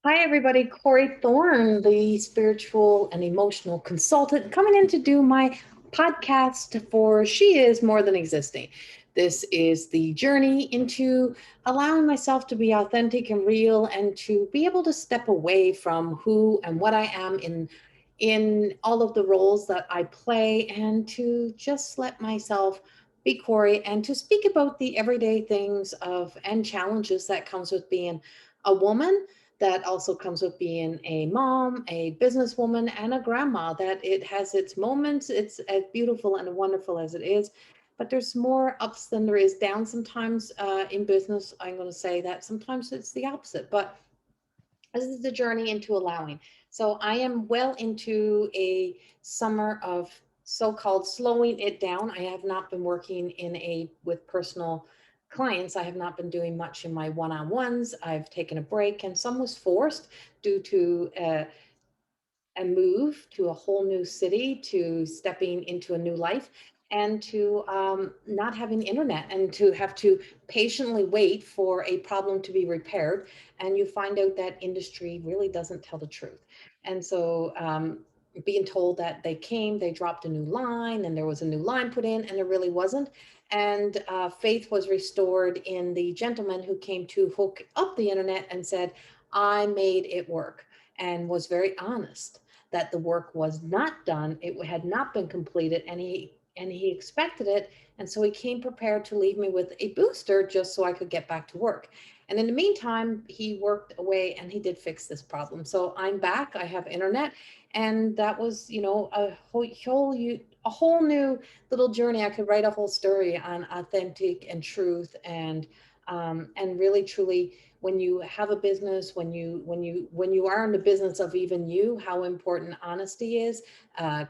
Hi, everybody. Corrie Thorne, the spiritual and emotional consultant, coming in to do my podcast for She Is More Than Existing. This is the journey into allowing myself to be authentic and real and to be able to step away from who and what I am in all of the roles that I play and to just let myself be Corrie and to speak about the everyday things of and challenges that comes with being a woman, that also comes with being a mom, a businesswoman, and a grandma. That it has its moments. It's as beautiful and wonderful as it is, but there's more ups than there is downs sometimes in business. I'm going to say that sometimes it's the opposite, but this is the journey into allowing. So I am well into a summer of so-called slowing it down. I have not been working in a with personal clients. I have not been doing much in my one-on-ones. I've taken a break, and some was forced due to a move to a whole new city, to stepping into a new life, and to not having internet, and to have to patiently wait for a problem to be repaired. And you find out that industry really doesn't tell the truth. And so being told that they dropped a new line, and there was a new line put in, and there really wasn't. And faith was restored in the gentleman who came to hook up the internet and said, I made it work, and was very honest that the work was not done, it had not been completed, and he expected it. And so he came prepared to leave me with a booster just so I could get back to work. And in the meantime, he worked away and he did fix this problem. So I'm back. I have internet, and that was, a whole new little journey. I could write a whole story on authentic and truth, and really truly, when you have a business, when you are in the business of even you, how important honesty is,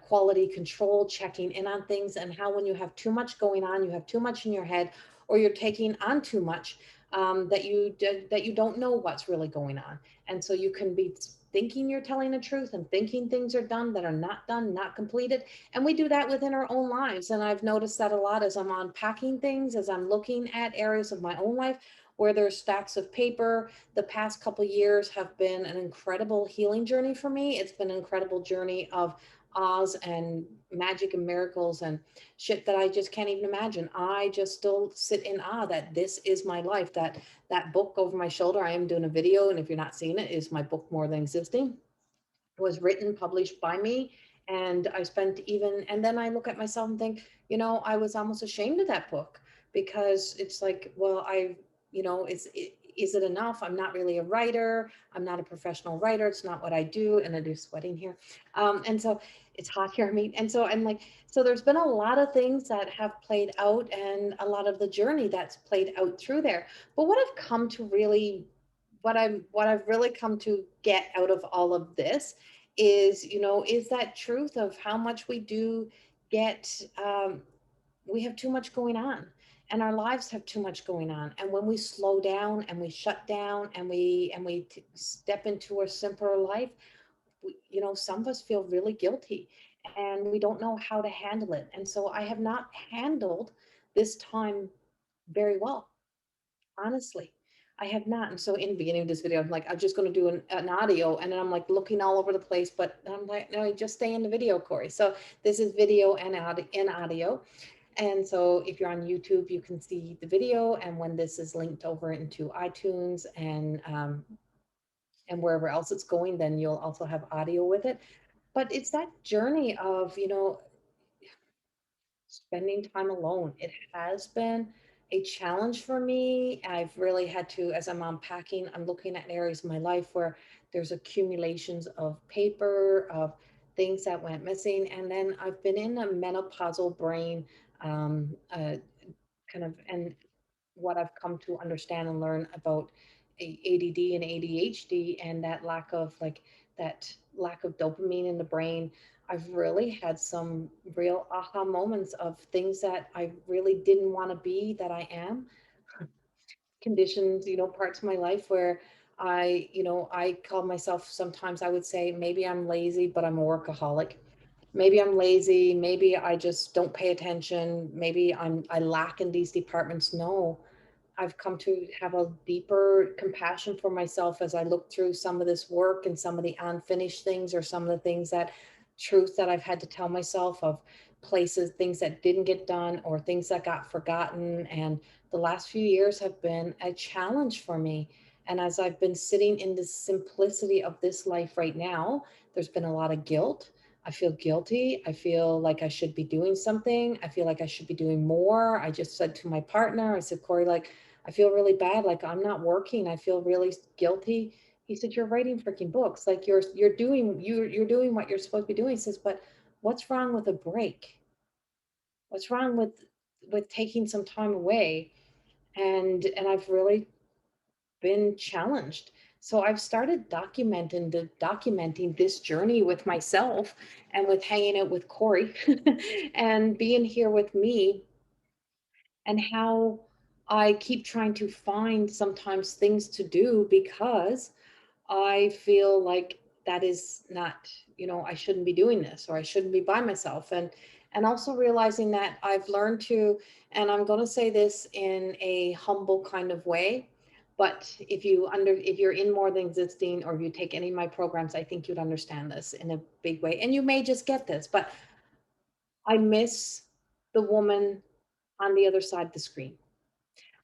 quality control, checking in on things, and how when you have too much going on, you have too much in your head, or you're taking on too much, that you don't know what's really going on. And so you can be thinking you're telling the truth and thinking things are done that are not done, not completed. And we do that within our own lives. And I've noticed that a lot as I'm unpacking things, as I'm looking at areas of my own life where there's stacks of paper. The past couple years have been an incredible healing journey for me. It's been an incredible journey of Oz and magic and miracles and shit that I just can't even imagine. I just still sit in awe that this is my life. That book over my shoulder, I am doing a video, and if you're not seeing it, is my book More Than Existing. Was written, published by me. And I spent even, and then I look at myself and think, I was almost ashamed of that book, because it's like, well, is it enough? I'm not really a writer. I'm not a professional writer. It's not what I do. And I do sweating here. And so it's hot here. I mean, and so I'm like, so there's been a lot of things that have played out, and a lot of the journey that's played out through there. But what I've really come to get out of all of this is that truth of how much we do get. We have too much going on, and our lives have too much going on. And when we slow down and we shut down and we step into a simpler life, some of us feel really guilty, and we don't know how to handle it. And so I have not handled this time very well, honestly. I have not. And so in the beginning of this video, I'm like, I'm just going to do an audio. And then I'm like looking all over the place, but I'm like, no, just stay in the video, Corrie. So this is video and audio. And so if you're on YouTube, you can see the video. And when this is linked over into iTunes and wherever else it's going, then you'll also have audio with it. But it's that journey of, spending time alone. It has been a challenge for me. I've really had to, as I'm unpacking, I'm looking at areas of my life where there's accumulations of paper, of things that went missing. And then I've been in a menopausal brain, kind of, and what I've come to understand and learn about ADD and ADHD, and that lack of dopamine in the brain. I've really had some real aha moments of things that I really didn't want to be that I am. Conditions, parts of my life where I call myself, sometimes I would say maybe I'm lazy, but I'm a workaholic. Maybe I'm lazy, maybe I just don't pay attention, maybe I lack in these departments. No, I've come to have a deeper compassion for myself as I look through some of this work and some of the unfinished things, or some of the things that truths that I've had to tell myself of places, things that didn't get done or things that got forgotten. And the last few years have been a challenge for me. And as I've been sitting in the simplicity of this life right now, there's been a lot of guilt. I feel guilty. I feel like I should be doing something. I feel like I should be doing more. I just said to my partner, I said, Corey, like, I feel really bad. Like, I'm not working. I feel really guilty. He said, you're writing freaking books. Like, you're doing what you're supposed to be doing. He says, but what's wrong with a break? What's wrong with taking some time away? And I've really been challenged. So I've started documenting this journey with myself, and with hanging out with Corey and being here with me, and how I keep trying to find sometimes things to do because I feel like that is not, I shouldn't be doing this, or I shouldn't be by myself. And also realizing that I've learned to, and I'm going to say this in a humble kind of way, but if you're in More Than Existing, or if you take any of my programs, I think you'd understand this in a big way. And you may just get this, but I miss the woman on the other side of the screen.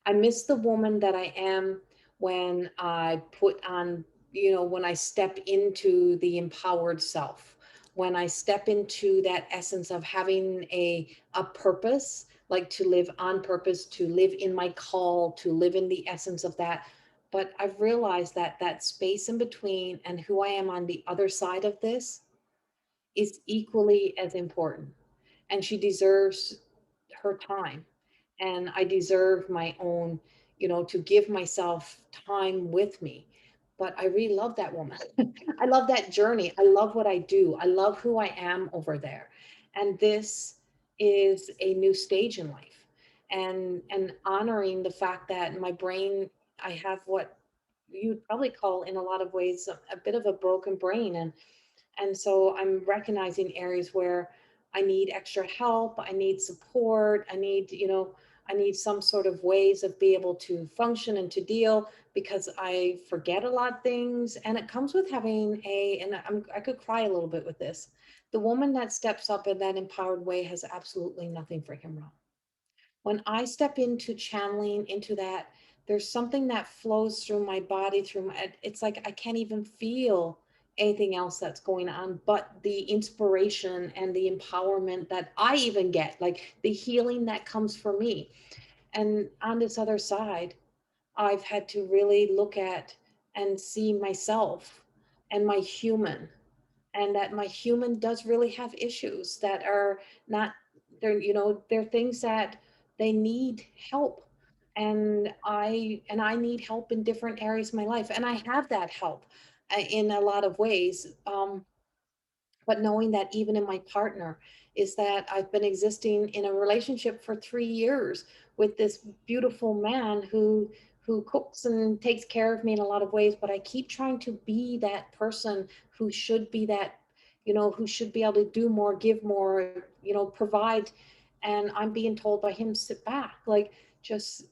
I miss the woman that I am when I put on, when I step into the empowered self, when I step into that essence of having a purpose, like to live on purpose, to live in my call, to live in the essence of that. But I've realized that that space in between and who I am on the other side of this is equally as important. And she deserves her time, and I deserve my own, to give myself time with me. But I really love that woman. I love that journey. I love what I do. I love who I am over there. And this is a new stage in life. And honoring the fact that my brain, I have what you'd probably call in a lot of ways a bit of a broken brain. And so I'm recognizing areas where I need extra help, I need support, I need some sort of ways of be able to function and to deal, because I forget a lot of things. And it comes with having I could cry a little bit with this. The woman that steps up in that empowered way has absolutely nothing freaking wrong. When I step into channeling into that, there's something that flows through my body, it's like I can't even feel anything else that's going on, but the inspiration and the empowerment that I even get, like the healing that comes for me. And on this other side, I've had to really look at and see myself and my human, and that my human does really have issues that are not, they're things that they need help. And I need help in different areas of my life, and I have that help in a lot of ways. But knowing that even in my partner, is that I've been existing in a relationship for 3 years with this beautiful man who cooks and takes care of me in a lot of ways, but I keep trying to be that person who should be that, who should be able to do more, give more, provide. And I'm being told by him, sit back, like, just,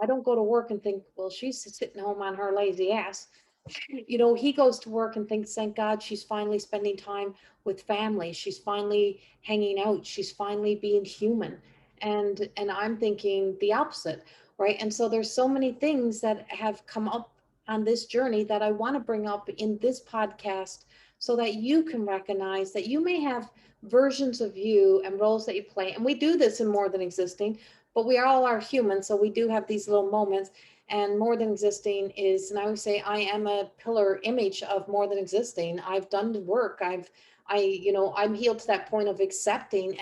I don't go to work and think, well, she's sitting home on her lazy ass. He goes to work and thinks, thank God she's finally spending time with family. She's finally hanging out. She's finally being human. And I'm thinking the opposite, right? And so there's so many things that have come up on this journey that I want to bring up in this podcast, so that you can recognize that you may have versions of you and roles that you play. And we do this in More Than Existing, but we all are human. So we do have these little moments. And More Than Existing is, and I would say I am a pillar image of More Than Existing. I've done the work. I'm healed to that point of accepting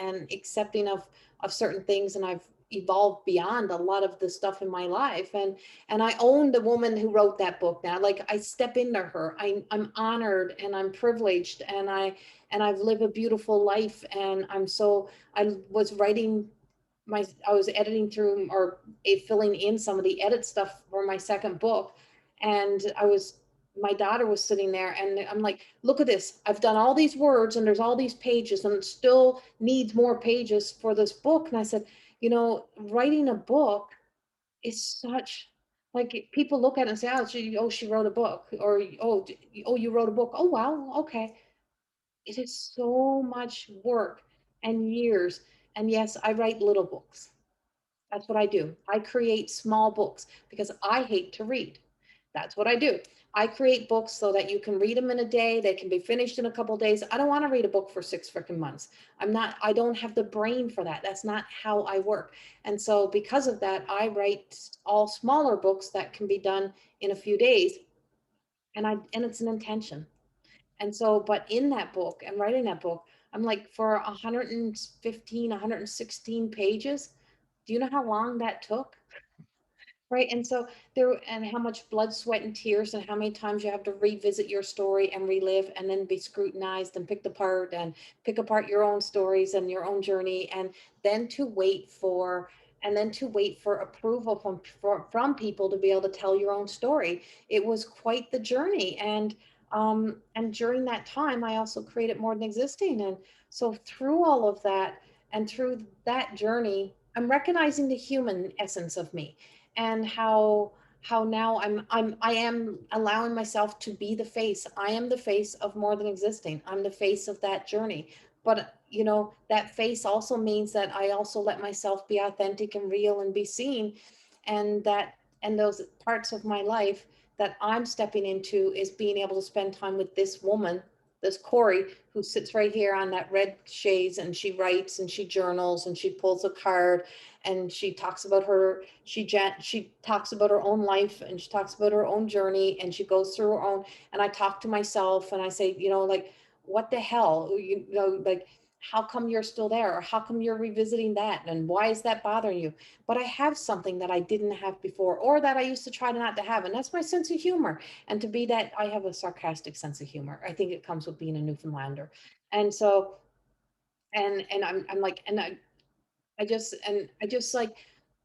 of certain things, and I've evolved beyond a lot of the stuff in my life. And I own the woman who wrote that book now. Like, I step into her. I'm honored and I'm privileged, and I've lived a beautiful life. And I was writing I was editing through, or filling in some of the edit stuff for my second book. And my daughter was sitting there, and I'm like, look at this. I've done all these words, and there's all these pages, and it still needs more pages for this book. And I said, writing a book is such, like, people look at it and say, she wrote a book, or oh, you wrote a book. Oh, wow, okay. It is so much work and years. And yes, I write little books. That's what I do. I create small books because I hate to read. That's what I do. I create books so that you can read them in a day. They can be finished in a couple of days. I don't want to read a book for 6 freaking months. I don't have the brain for that. That's not how I work. And so because of that, I write all smaller books that can be done in a few days. And it's an intention. And so, but in that book and writing that book, I'm like, for 115, 116 pages, do you know how long that took? Right. And so and how much blood, sweat, and tears, and how many times you have to revisit your story and relive and then be scrutinized and picked apart and pick apart your own stories and your own journey. Then to wait for, and then to wait for approval from people to be able to tell your own story. It was quite the journey. And during that time, I also created More Than Existing. And so through all of that and through that journey, I'm recognizing the human essence of me, and how now I am allowing myself to be the face. I am the face of More Than Existing. I'm the face of that journey. But that face also means that I also let myself be authentic and real and be seen. And those parts of my life that I'm stepping into is being able to spend time with this woman, this Corrie, who sits right here on that red chaise, and she writes and she journals and she pulls a card, and she talks about she talks about her own life, and she talks about her own journey, and she goes through her own. And I talk to myself and I say, like, what the hell, like, how come you're still there, or how come you're revisiting that, and why is that bothering you? But I have something that I didn't have before, or that I used to try not to have, and that's my sense of humor. And to be that, I have a sarcastic sense of humor. I think it comes with being a Newfoundlander. And so, and I'm like, and I just like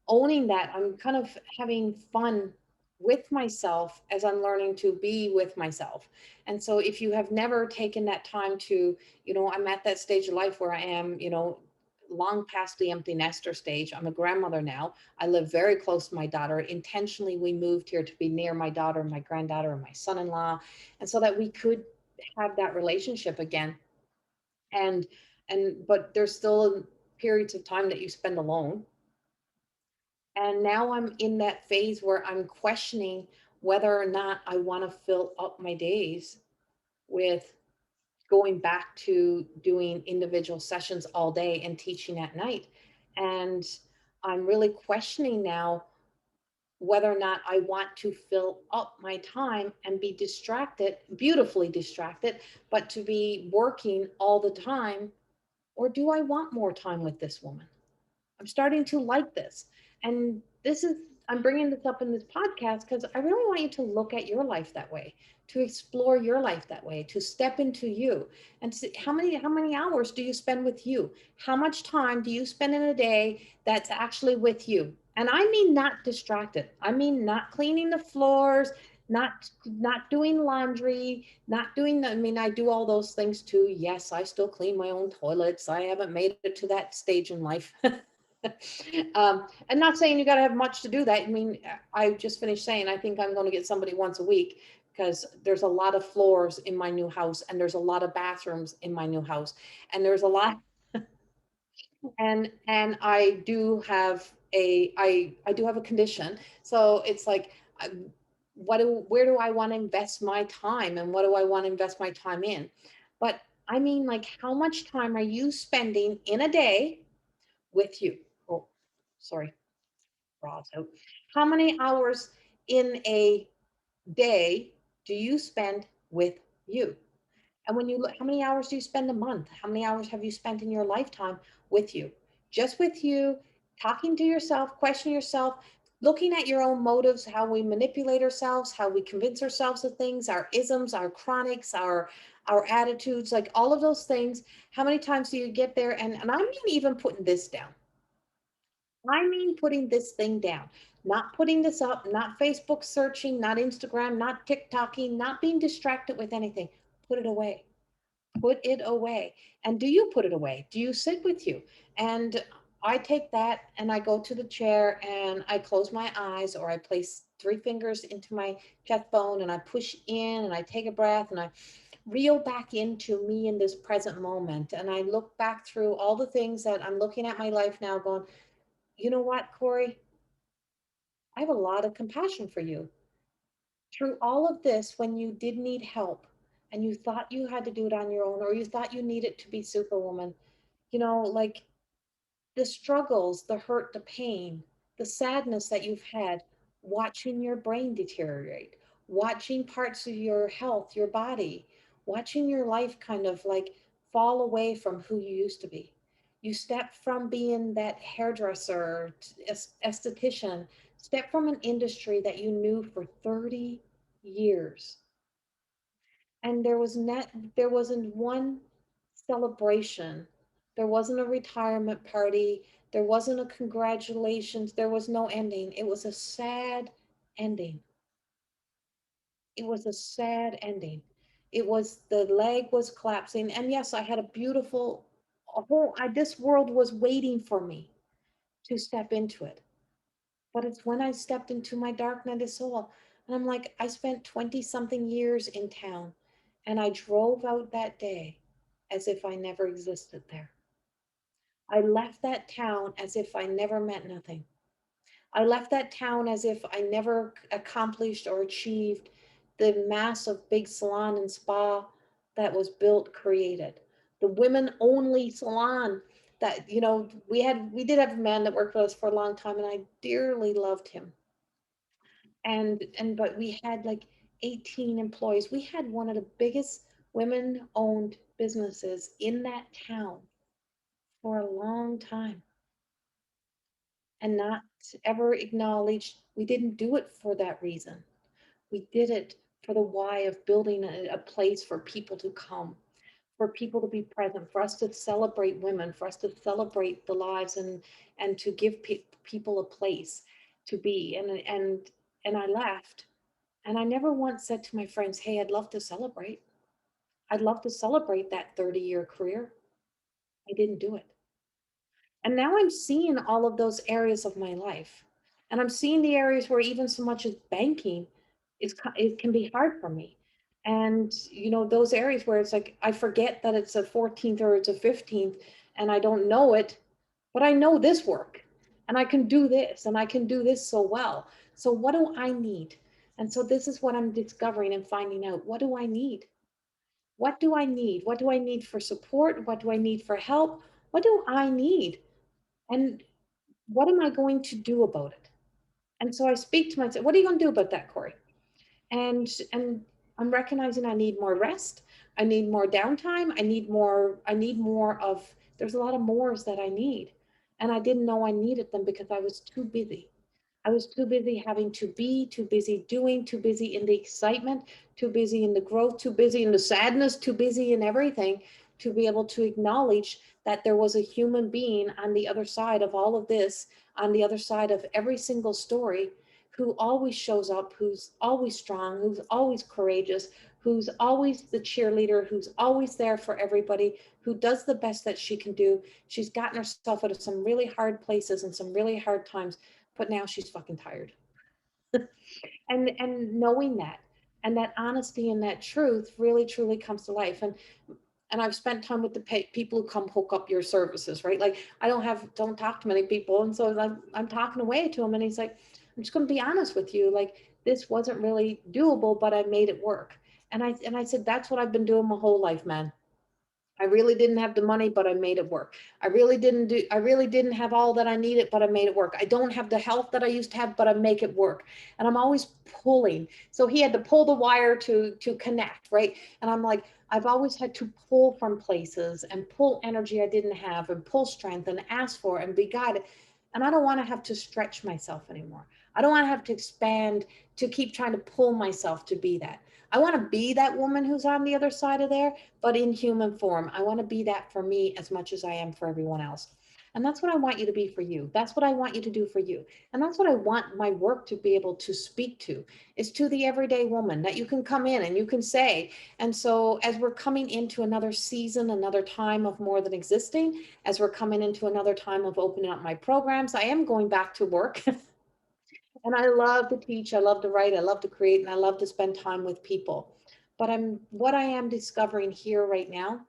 owning that. I'm kind of having fun with myself as I'm learning to be with myself. And so if you have never taken that time to, I'm at that stage of life where I am, long past the empty nester stage. I'm a grandmother now. I live very close to my daughter. Intentionally, we moved here to be near my daughter, my granddaughter, and my son-in-law, and so that we could have that relationship again. And and but there's still periods of time that you spend alone. And now I'm in that phase where I'm questioning whether or not I want to fill up my days with going back to doing individual sessions all day and teaching at night. And I'm really questioning now whether or not I want to fill up my time and be distracted, beautifully distracted, but to be working all the time. Or do I want more time with this woman? I'm starting to like this. And I'm bringing this up in this podcast because I really want you to look at your life that way, to explore your life that way, to step into you and see how many hours do you spend with you? How much time do you spend in a day that's actually with you? And I mean not distracted. I mean not cleaning the floors, not doing laundry, not doing I mean, I do all those things too. Yes, I still clean my own toilets. I haven't made it to that stage in life. And not saying you got to have much to do that. I mean, I just finished saying I think I'm going to get somebody once a week, because there's a lot of floors in my new house, and there's a lot of bathrooms in my new house, and there's a lot. And I do have a condition, so it's like, I, where do I want to invest my time, and what do I want to invest my time in? But I mean, like, how much time are you spending in a day with you? Oh, sorry. So, how many hours in a day do you spend with you? And when you look, how many hours do you spend a month? How many hours have you spent in your lifetime with you? Just with you, talking to yourself, questioning yourself, looking at your own motives, how we manipulate ourselves, how we convince ourselves of things, our isms, our chronics, our attitudes, like all of those things. How many times do you get there? And I mean, even putting this down. I mean, putting this thing down, not putting this up, not Facebook searching, not Instagram, not TikToking, not being distracted with anything. Put it away. Put it away. And do you put it away? Do you sit with you? And I take that and I go to the chair and I close my eyes, or I place 3 fingers into my chest bone and I push in and I take a breath and I reel back into me in this present moment. And I look back through all the things that I'm looking at my life now going, you know what, Corrie? I have a lot of compassion for you. Through all of this, when you did need help and you thought you had to do it on your own, or you thought you needed to be superwoman, like the struggles, the hurt, the pain, the sadness that you've had, watching your brain deteriorate, watching parts of your health, your body, watching your life kind of like fall away from who you used to be. You step from being that hairdresser, esthetician, step from an industry that you knew for 30 years. And there wasn't one celebration. There wasn't a retirement party. There wasn't a congratulations. There was no ending. It was a sad ending. It was a sad ending. It was, the leg was collapsing. And yes, I had this world was waiting for me to step into it. But it's when I stepped into my dark night of soul. And I'm like, I spent 20 something years in town and I drove out that day as if I never existed there. I left that town as if I never meant nothing. I left that town as if I never accomplished or achieved the massive big salon and spa that was built, created. The women only salon that, we did have a man that worked with us for a long time and I dearly loved him. But we had like 18 employees. We had one of the biggest women owned businesses in that town for a long time, and not ever acknowledged. We didn't do it for that reason. We did it for the why of building a place for people to come, for people to be present, for us to celebrate women, for us to celebrate the lives, and to give people a place to be. And I left. And I never once said to my friends, hey, I'd love to celebrate. I'd love to celebrate that 30-year career. I didn't do it. And now I'm seeing all of those areas of my life. And I'm seeing the areas where even so much as banking it can be hard for me. And, those areas where it's like, I forget that it's a 14th or it's a 15th and I don't know it, but I know this work and I can do this and I can do this so well. So what do I need? And so this is what I'm discovering and finding out. What do I need? What do I need? What do I need for support? What do I need for help? What do I need? And what am I going to do about it? And so I speak to myself, what are you going to do about that, Corrie? And I'm recognizing I need more rest. I need more downtime. I need more of, there's a lot of mores that I need. And I didn't know I needed them because I was too busy. I was too busy having to be, too busy doing, too busy in the excitement, too busy in the growth, too busy in the sadness, too busy in everything to be able to acknowledge that there was a human being on the other side of all of this, on the other side of every single story, who always shows up, who's always strong, who's always courageous, who's always the cheerleader, who's always there for everybody, who does the best that she can do. She's gotten herself out of some really hard places and some really hard times, but now she's fucking tired. And knowing that, and that honesty and that truth really truly comes to life. And I've spent time with the people who come hook up your services, right? Like I don't talk to many people, and so I'm talking away to him, and he's like, I'm just going to be honest with you, like this wasn't really doable, but I made it work. And I said, that's what I've been doing my whole life, man. I really didn't have the money, but I made it work. I really didn't have all that I needed, but I made it work. I don't have the health that I used to have, but I make it work. And I'm always pulling. So he had to pull the wire to connect, right? And I'm like, I've always had to pull from places and pull energy I didn't have and pull strength and ask for and be guided. And I don't want to have to stretch myself anymore. I don't want to have to expand to keep trying to pull myself to be that. I want to be that woman who's on the other side of there, but in human form. I want to be that for me as much as I am for everyone else. And that's what I want you to be for you. That's what I want you to do for you. And that's what I want my work to be able to speak to, is to the everyday woman that you can come in and you can say. And so as we're coming into another season, another time of more than existing, as we're coming into another time of opening up my programs, I am going back to work. And I love to teach, I love to write, I love to create, and I love to spend time with people. But what I am discovering here right now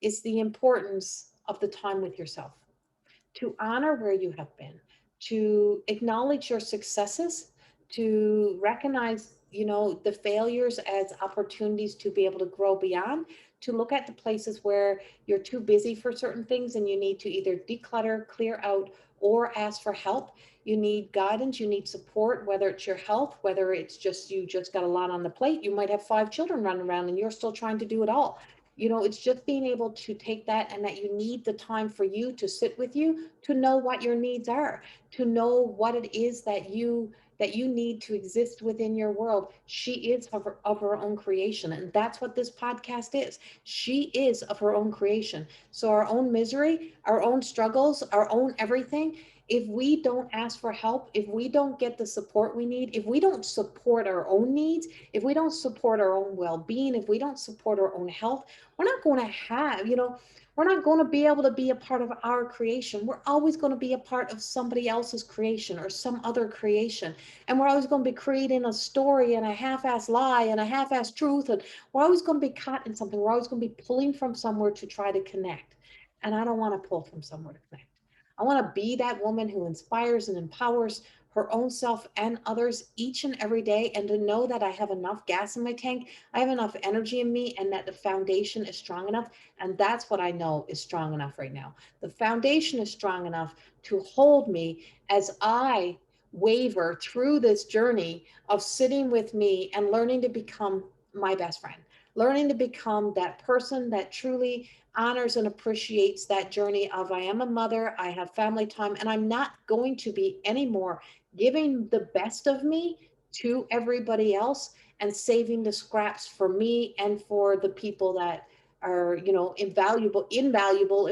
is the importance of the time with yourself, to honor where you have been, to acknowledge your successes, to recognize, the failures as opportunities to be able to grow beyond, to look at the places where you're too busy for certain things and you need to either declutter, clear out, or ask for help. You need guidance, you need support, whether it's your health, whether it's just you just got a lot on the plate. You might have 5 children running around and you're still trying to do it all. It's just being able to take that, and that you need the time for you to sit with you, to know what your needs are, to know what it is that you need to exist within your world. She is of her own creation, and that's what this podcast is. She is of her own creation. So our own misery, our own struggles, our own everything, if we don't ask for help, if we don't get the support we need, if we don't support our own needs, if we don't support our own well-being, if we don't support our own health, we're not going to have, we're not going to be able to be a part of our creation. We're always going to be a part of somebody else's creation or some other creation. And we're always going to be creating a story and a half-ass lie and a half-ass truth. And we're always going to be caught in something. We're always going to be pulling from somewhere to try to connect. And I don't want to pull from somewhere to connect. I want to be that woman who inspires and empowers her own self and others each and every day, and to know that I have enough gas in my tank, I have enough energy in me, and that the foundation is strong enough. And that's what I know is strong enough right now. The foundation is strong enough to hold me as I waver through this journey of sitting with me and learning to become my best friend, learning to become that person that truly honors and appreciates that journey of, I am a mother, I have family time, and I'm not going to be anymore giving the best of me to everybody else and saving the scraps for me and for the people that are, invaluable in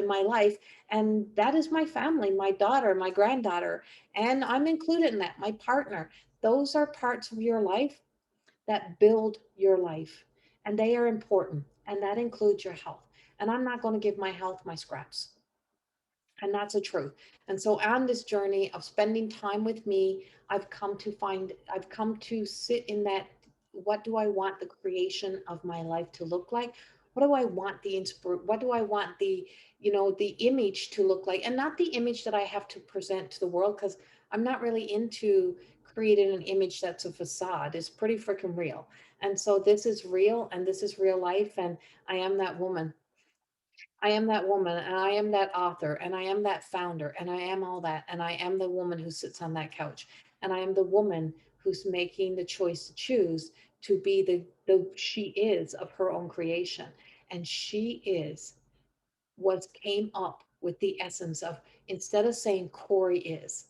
my life. And that is my family, my daughter, my granddaughter, and I'm included in that, my partner. Those are parts of your life that build your life, and they are important, and that includes your health. And I'm not going to give my health my scraps, and that's the truth. And so on this journey of spending time with me, I've come to sit in that. What do I want the creation of my life to look like? What do I want what do I want the image to look like? And not the image that I have to present to the world, because I'm not really into creating an image that's a facade. It's pretty freaking real. And so this is real, and this is real life, and I am that woman. I am that woman, and I am that author, and I am that founder, and I am all that, and I am the woman who sits on that couch, and I am the woman who's making the choice to choose to be the she is of her own creation. And she is what came up with the essence of, instead of saying Corrie is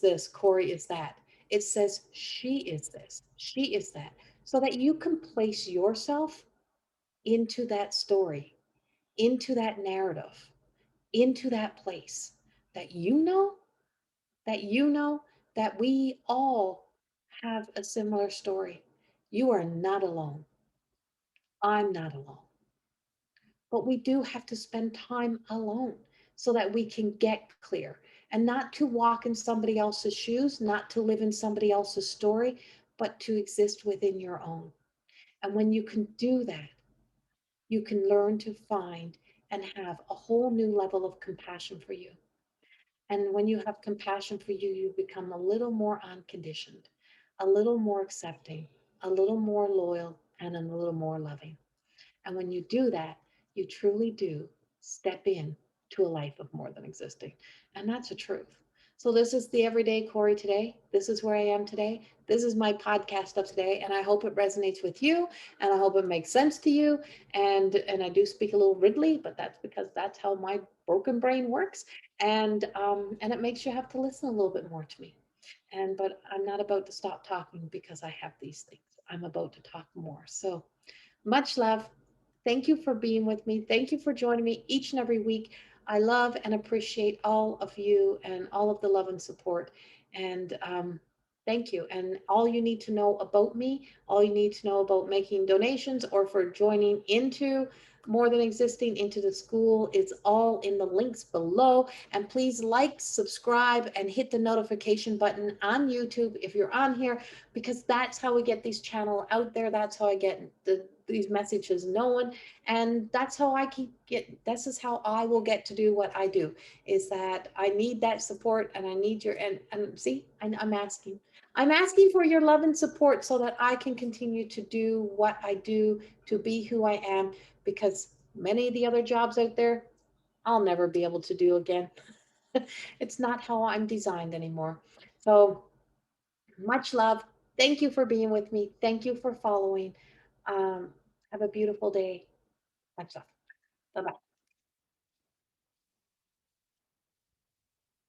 this, Corrie is that, it says she is this, she is that, so that you can place yourself into that story, into that narrative, into that place, that that we all have a similar story. You are not alone. I'm not alone. But we do have to spend time alone so that we can get clear, and not to walk in somebody else's shoes, not to live in somebody else's story, but to exist within your own. And when you can do that, you can learn to find and have a whole new level of compassion for you. And when you have compassion for you, you become a little more unconditioned, a little more accepting, a little more loyal, and a little more loving. And when you do that, you truly do step in to a life of more than existing. And that's the truth. So this is the everyday Corrie today. This is where I am today. This is my podcast of today. And I hope it resonates with you. And I hope it makes sense to you. And I do speak a little Ridley, but that's because that's how my broken brain works. And it makes you have to listen a little bit more to me. But I'm not about to stop talking because I have these things. I'm about to talk more. So much love. Thank you for being with me. Thank you for joining me each and every week. I love and appreciate all of you and all of the love and support. And thank you. And all you need to know about me, all you need to know about making donations or for joining into More Than Existing into the school, it's all in the links below. And please like, subscribe, and hit the notification button on YouTube if you're on here, because that's how we get these channel out there. That's how I get these messages known, and that's how I keep get. This is how I will get to do what I do. Is that I need that support, and I need your and see, I'm asking. I'm asking for your love and support so that I can continue to do what I do, to be who I am, because many of the other jobs out there, I'll never be able to do again. It's not how I'm designed anymore. So much love. Thank you for being with me. Thank you for following. Um, have a beautiful day. Much love. Bye bye.